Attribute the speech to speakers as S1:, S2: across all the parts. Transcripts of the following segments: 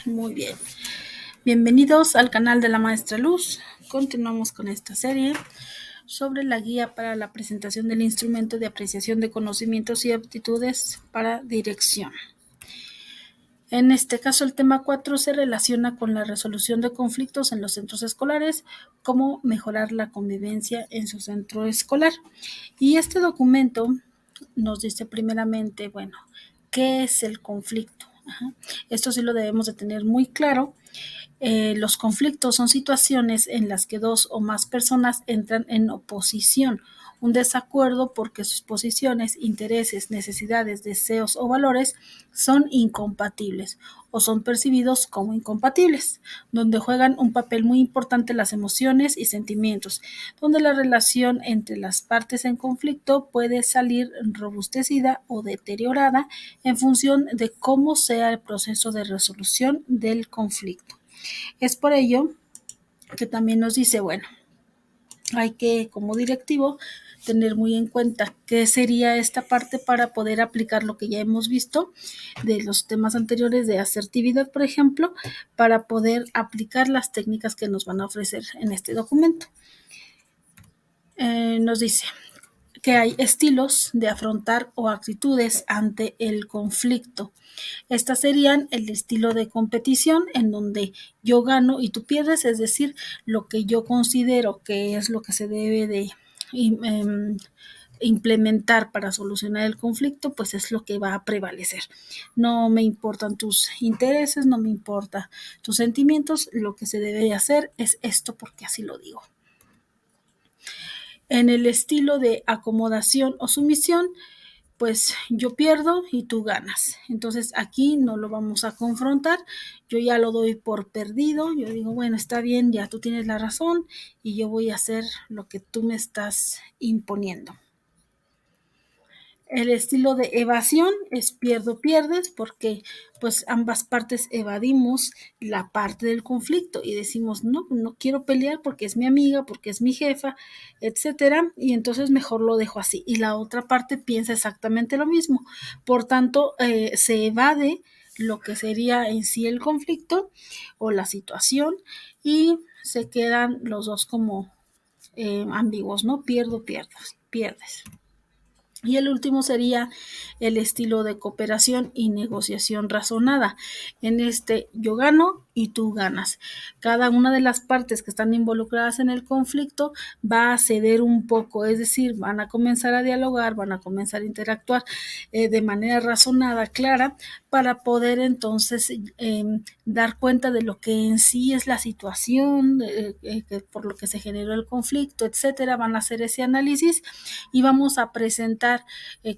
S1: Muy bien. Bienvenidos al canal de la Maestra Luz. Continuamos con esta serie sobre la guía para la presentación del instrumento de apreciación de conocimientos y aptitudes para dirección. En este caso, el tema 4 se relaciona con la resolución de conflictos en los centros escolares, cómo mejorar la convivencia en su centro escolar. Y este documento nos dice primeramente, bueno, ¿qué es el conflicto? Esto sí lo debemos de tener muy claro. Los conflictos son situaciones en las que dos o más personas entran en oposición, un desacuerdo porque sus posiciones, intereses, necesidades, deseos o valores son incompatibles o son percibidos como incompatibles, donde juegan un papel muy importante las emociones y sentimientos, donde la relación entre las partes en conflicto puede salir robustecida o deteriorada en función de cómo sea el proceso de resolución del conflicto. Es por ello que también nos dice, bueno, hay que, como directivo, tener muy en cuenta qué sería esta parte para poder aplicar lo que ya hemos visto de los temas anteriores de asertividad, por ejemplo, para poder aplicar las técnicas que nos van a ofrecer en este documento. Nos dice que hay estilos de afrontar o actitudes ante el conflicto. Estas serían el estilo de competición en donde yo gano y tú pierdes, es decir, lo que yo considero que es lo que se debe de implementar para solucionar el conflicto, pues es lo que va a prevalecer. No me importan tus intereses, no me importan tus sentimientos, lo que se debe hacer es esto porque así lo digo. En el estilo de acomodación o sumisión, pues yo pierdo y tú ganas. Entonces aquí no lo vamos a confrontar, yo ya lo doy por perdido, yo digo, bueno, está bien, ya tú tienes la razón y yo voy a hacer lo que tú me estás imponiendo. El estilo de evasión es pierdo, pierdes, porque pues ambas partes evadimos la parte del conflicto y decimos, no, no quiero pelear porque es mi amiga, porque es mi jefa, etcétera, y entonces mejor lo dejo así. Y la otra parte piensa exactamente lo mismo. Por tanto, se evade lo que sería en sí el conflicto o la situación y se quedan los dos como ambiguos, ¿no? Pierdo, pierdes, pierdes. Y el último sería el estilo de cooperación y negociación razonada. En este yo gano y tú ganas. Cada una de las partes que están involucradas en el conflicto va a ceder un poco, es decir, van a comenzar a dialogar, van a comenzar a interactuar de manera razonada, clara, para poder entonces dar cuenta de lo que en sí es la situación, por lo que se generó el conflicto, etcétera. Van a hacer ese análisis y vamos a presentar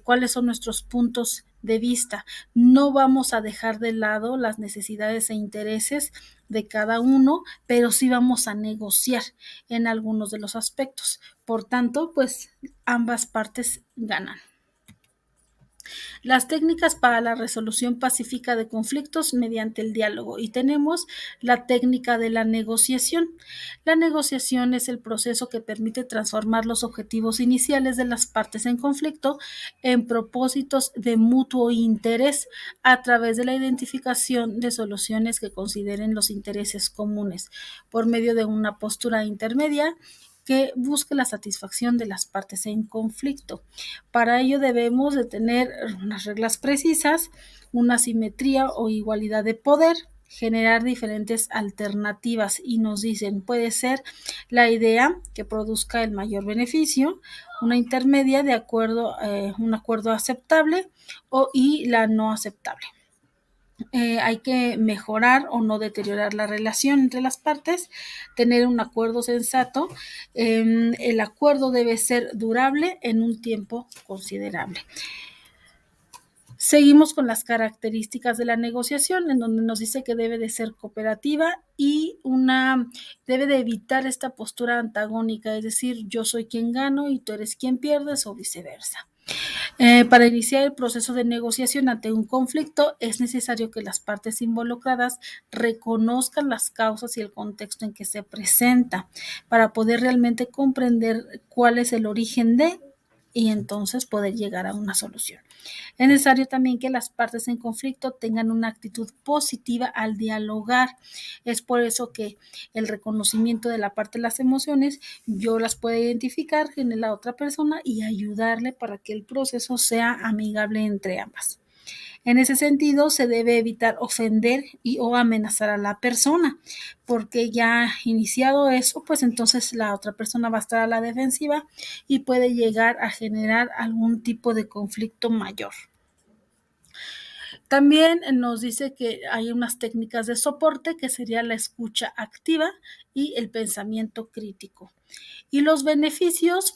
S1: cuáles son nuestros puntos de vista. No vamos a dejar de lado las necesidades e intereses de cada uno, pero sí vamos a negociar en algunos de los aspectos. Por tanto, pues ambas partes ganan. Las técnicas para la resolución pacífica de conflictos mediante el diálogo y tenemos la técnica de la negociación. La negociación es el proceso que permite transformar los objetivos iniciales de las partes en conflicto en propósitos de mutuo interés a través de la identificación de soluciones que consideren los intereses comunes por medio de una postura intermedia que busque la satisfacción de las partes en conflicto. Para ello debemos de tener unas reglas precisas, una simetría o igualdad de poder, generar diferentes alternativas y nos dicen, puede ser la idea que produzca el mayor beneficio, una intermedia de acuerdo, un acuerdo aceptable y la no aceptable. Hay que mejorar o no deteriorar la relación entre las partes, tener un acuerdo sensato. El acuerdo debe ser durable en un tiempo considerable. Seguimos con las características de la negociación, en donde nos dice que debe de ser cooperativa y debe de evitar esta postura antagónica, es decir, yo soy quien gano y tú eres quien pierdes o viceversa. Para iniciar el proceso de negociación ante un conflicto es necesario que las partes involucradas reconozcan las causas y el contexto en que se presenta para poder realmente comprender cuál es el origen de y entonces poder llegar a una solución. Es necesario también que las partes en conflicto tengan una actitud positiva al dialogar. Es por eso que el reconocimiento de la parte de las emociones, yo las puedo identificar en la otra persona y ayudarle para que el proceso sea amigable entre ambas. En ese sentido, se debe evitar ofender o amenazar a la persona, porque ya iniciado eso, pues entonces la otra persona va a estar a la defensiva y puede llegar a generar algún tipo de conflicto mayor. También nos dice que hay unas técnicas de soporte que sería la escucha activa y el pensamiento crítico. Y los beneficios,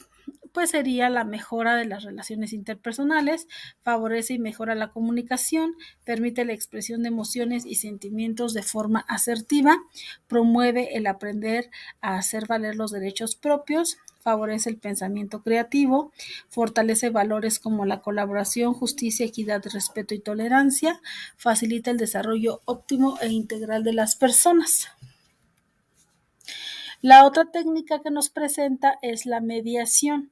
S1: pues sería la mejora de las relaciones interpersonales, favorece y mejora la comunicación, permite la expresión de emociones y sentimientos de forma asertiva, promueve el aprender a hacer valer los derechos propios, favorece el pensamiento creativo, fortalece valores como la colaboración, justicia, equidad, respeto y tolerancia, facilita el desarrollo óptimo e integral de las personas. La otra técnica que nos presenta es la mediación.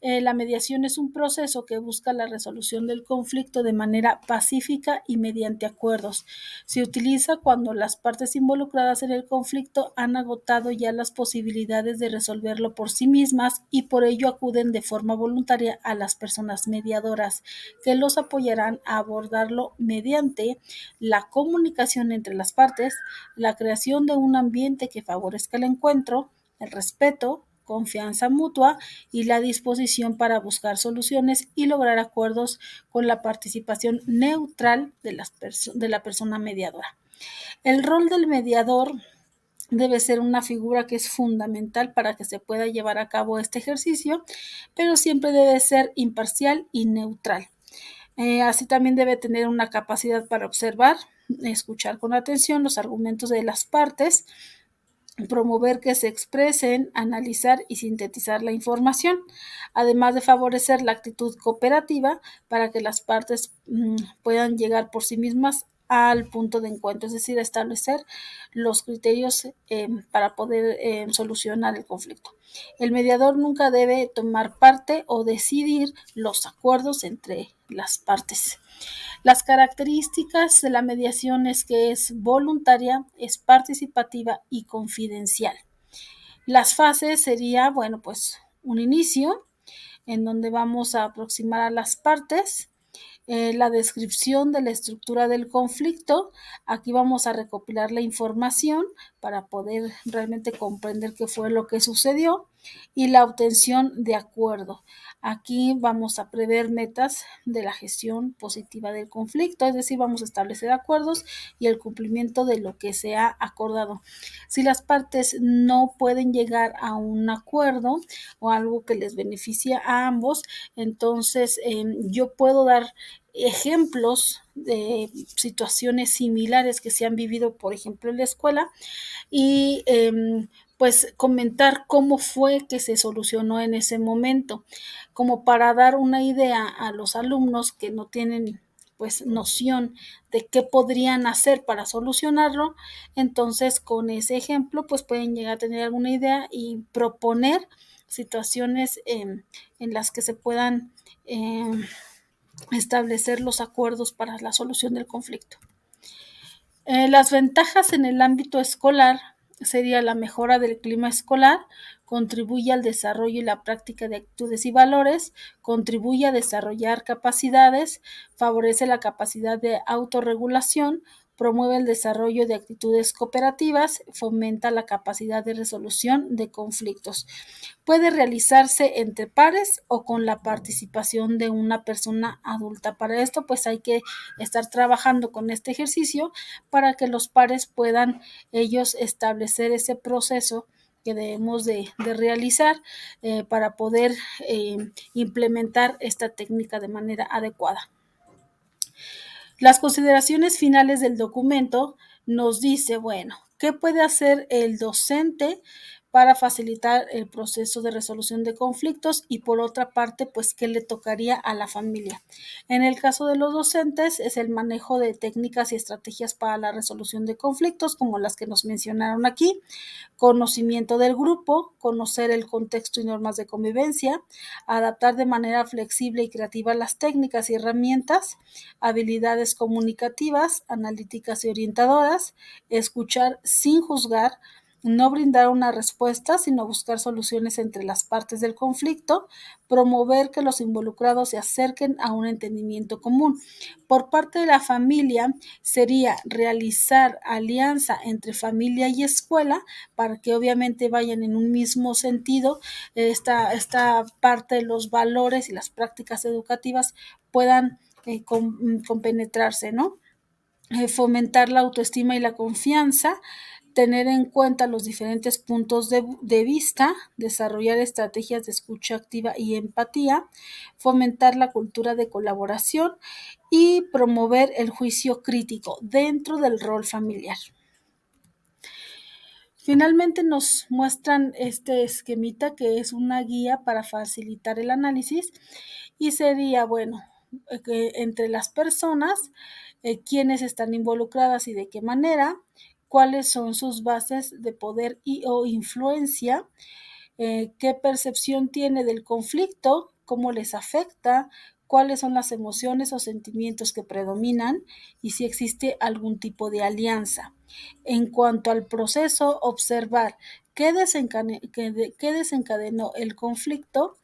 S1: La mediación es un proceso que busca la resolución del conflicto de manera pacífica y mediante acuerdos. Se utiliza cuando las partes involucradas en el conflicto han agotado ya las posibilidades de resolverlo por sí mismas y por ello acuden de forma voluntaria a las personas mediadoras, que los apoyarán a abordarlo mediante la comunicación entre las partes, la creación de un ambiente que favorezca el encuentro, el respeto, confianza mutua y la disposición para buscar soluciones y lograr acuerdos con la participación neutral de la persona mediadora. El rol del mediador debe ser una figura que es fundamental para que se pueda llevar a cabo este ejercicio, pero siempre debe ser imparcial y neutral. Así también debe tener una capacidad para observar, escuchar con atención los argumentos de las partes, promover que se expresen, analizar y sintetizar la información, además de favorecer la actitud cooperativa para que las partes puedan llegar por sí mismas al punto de encuentro, es decir, establecer los criterios para poder solucionar el conflicto. El mediador nunca debe tomar parte o decidir los acuerdos entre las partes. Las características de la mediación es que es voluntaria, es participativa y confidencial. Las fases sería, bueno, pues un inicio en donde vamos a aproximar a las partes, la descripción de la estructura del conflicto. Aquí vamos a recopilar la información para poder realmente comprender qué fue lo que sucedió y la obtención de acuerdo. Aquí vamos a prever metas de la gestión positiva del conflicto, es decir, vamos a establecer acuerdos y el cumplimiento de lo que se ha acordado. Si las partes no pueden llegar a un acuerdo o algo que les beneficie a ambos, entonces yo puedo dar ejemplos de situaciones similares que se han vivido, por ejemplo, en la escuela y pues comentar cómo fue que se solucionó en ese momento, como para dar una idea a los alumnos que no tienen pues noción de qué podrían hacer para solucionarlo, entonces con ese ejemplo pues pueden llegar a tener alguna idea y proponer situaciones en las que se puedan establecer los acuerdos para la solución del conflicto. Las ventajas en el ámbito escolar sería la mejora del clima escolar, contribuye al desarrollo y la práctica de actitudes y valores, contribuye a desarrollar capacidades, favorece la capacidad de autorregulación, promueve el desarrollo de actitudes cooperativas, fomenta la capacidad de resolución de conflictos. Puede realizarse entre pares o con la participación de una persona adulta. Para esto, pues hay que estar trabajando con este ejercicio para que los pares puedan ellos establecer ese proceso que debemos de realizar para poder implementar esta técnica de manera adecuada. Las consideraciones finales del documento nos dice, bueno, ¿qué puede hacer el docente para facilitar el proceso de resolución de conflictos y por otra parte, pues, ¿qué le tocaría a la familia? En el caso de los docentes es el manejo de técnicas y estrategias para la resolución de conflictos, como las que nos mencionaron aquí, conocimiento del grupo, conocer el contexto y normas de convivencia, adaptar de manera flexible y creativa las técnicas y herramientas, habilidades comunicativas, analíticas y orientadoras, escuchar sin juzgar, no brindar una respuesta, sino buscar soluciones entre las partes del conflicto, promover que los involucrados se acerquen a un entendimiento común. Por parte de la familia sería realizar alianza entre familia y escuela para que obviamente vayan en un mismo sentido, esta parte de los valores y las prácticas educativas puedan compenetrarse, ¿no? Fomentar la autoestima y la confianza, tener en cuenta los diferentes puntos de vista, desarrollar estrategias de escucha activa y empatía, fomentar la cultura de colaboración y promover el juicio crítico dentro del rol familiar. Finalmente nos muestran este esquemita que es una guía para facilitar el análisis y sería, bueno, que entre las personas, quiénes están involucradas y de qué manera, cuáles son sus bases de poder y o influencia, qué percepción tiene del conflicto, cómo les afecta, cuáles son las emociones o sentimientos que predominan y si existe algún tipo de alianza. En cuanto al proceso, observar qué desencadenó el conflicto,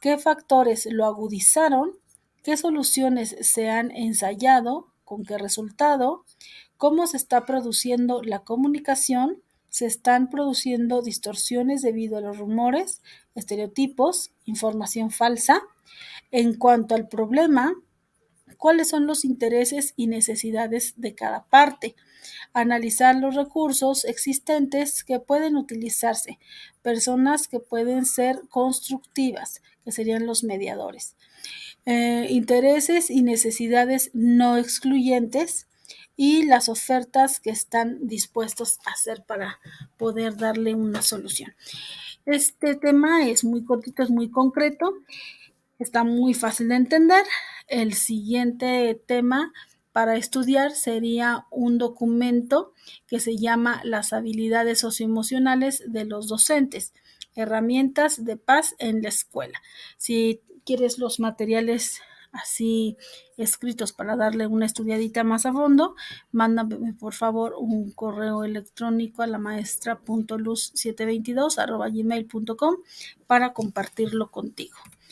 S1: qué factores lo agudizaron, qué soluciones se han ensayado, con qué resultado, cómo se está produciendo la comunicación, se están produciendo distorsiones debido a los rumores, estereotipos, información falsa. En cuanto al problema, cuáles son los intereses y necesidades de cada parte, analizar los recursos existentes que pueden utilizarse, personas que pueden ser constructivas, que serían los mediadores, intereses y necesidades no excluyentes y las ofertas que están dispuestos a hacer para poder darle una solución. Este tema es muy cortito, es muy concreto, está muy fácil de entender. El siguiente tema para estudiar sería un documento que se llama Las habilidades socioemocionales de los docentes, herramientas de paz en la escuela. Si quieres los materiales así escritos para darle una estudiadita más a fondo, mándame por favor un correo electrónico a la maestra.luz722@gmail.com para compartirlo contigo.